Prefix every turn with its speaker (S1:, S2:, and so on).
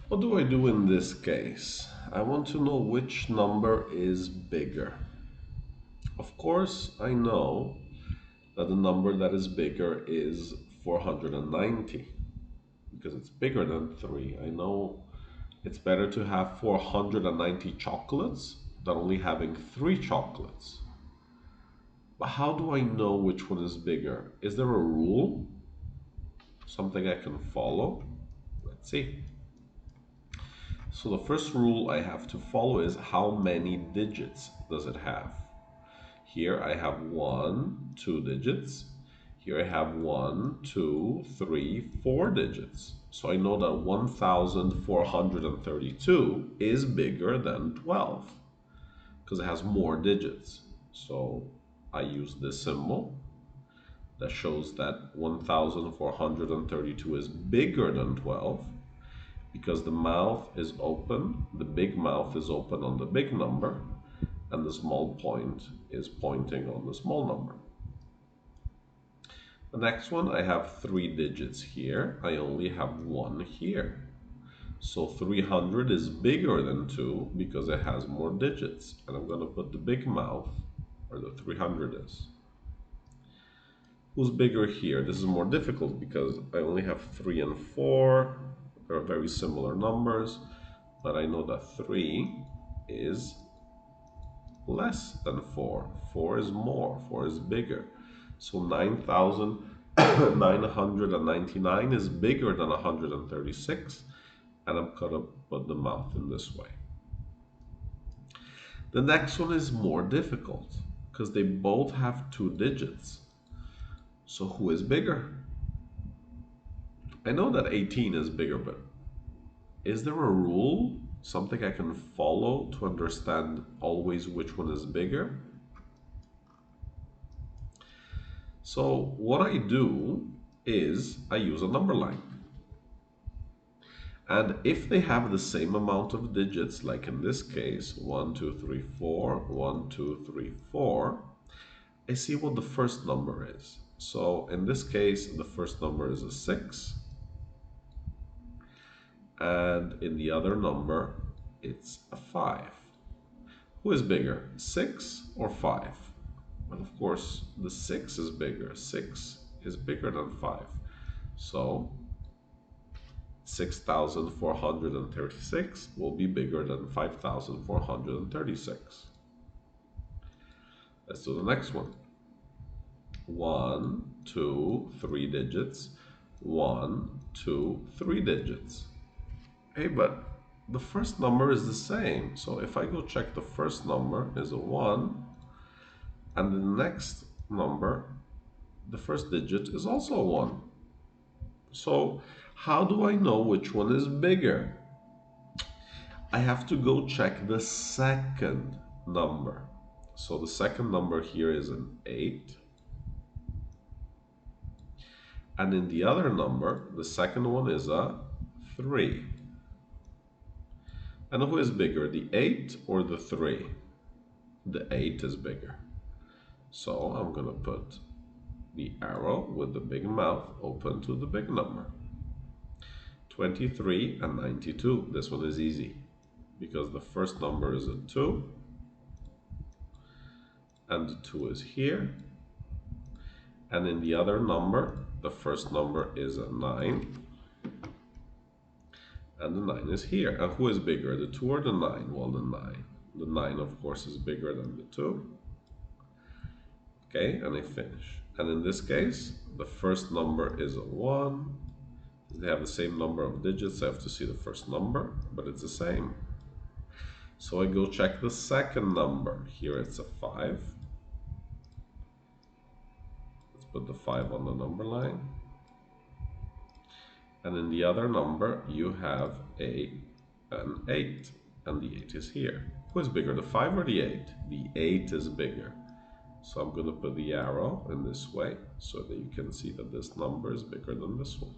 S1: What do I do in this case? I want to know which number is bigger. Of course, I know that the number that is bigger is 490 because it's bigger than 3. I know it's better to have 490 chocolates than only having 3 chocolates. But how do I know which one is bigger? Is there a rule? Something I can follow? Let's see. So the first rule I have to follow is how many digits does it have? Here I have 1, 2 digits. Here I have 1, 2, 3, 4 digits. So I know that 1432 is bigger than 12 because it has more digits. So I use this symbol that shows that 1432 is bigger than 12 because the mouth is open, the big mouth is open on the big number, and the small point is pointing on the small number. The next one, I have 3 digits here. I only have 1 here. So 300 is bigger than 2 because it has more digits. And I'm going to put the big mouth where the 300 is. Who's bigger here? This is more difficult because I only have 3 and 4. They're very similar numbers, but I know that 3 is less than 4. 4 is more. 4 is bigger. So 9,999 is bigger than 136, and I'm going to put the mouth in this way. The next one is more difficult because they both have 2 digits. So who is bigger? I know that 18 is bigger, but is there a rule? Something I can follow to understand always which one is bigger? So what I do is I use a number line. And if they have the same amount of digits, like in this case, 1, 2, 3, 4, 1, 2, 3, 4, I see what the first number is. So in this case, the first number is a 6. And in the other number, it's a 5. Who is bigger, 6 or 5? Well, of course, the 6 is bigger. 6 is bigger than 5. So 6,436 will be bigger than 5,436. Let's do the next one. 1, 2, 3 digits. 1, 2, 3 digits. Hey, but the first number is the same. So if I go check the first number is a 1, and the next number, the first digit is also a 1. So how do I know which one is bigger? I have to go check the second number. So the second number here is an 8. And in the other number, the second one is a 3. And who is bigger, the 8 or the 3? The 8 is bigger. So I'm going to put the arrow with the big mouth open to the big number. 23 and 92. This one is easy because the first number is a 2 and the 2 is here. And in the other number, the first number is a 9 and the 9 is here. And who is bigger, the 2 or the 9? Well, the 9. The 9, of course, is bigger than the 2. Okay, and I finish. And in this case, the first number is a 1. They have the same number of digits. I have to see the first number, but it's the same. So I go check the second number. Here it's a 5. Let's put the 5 on the number line. And in the other number, you have an 8. And the 8 is here. Who is bigger, the 5 or the 8? The 8 is bigger. So I'm going to put the arrow in this way so that you can see that this number is bigger than this one.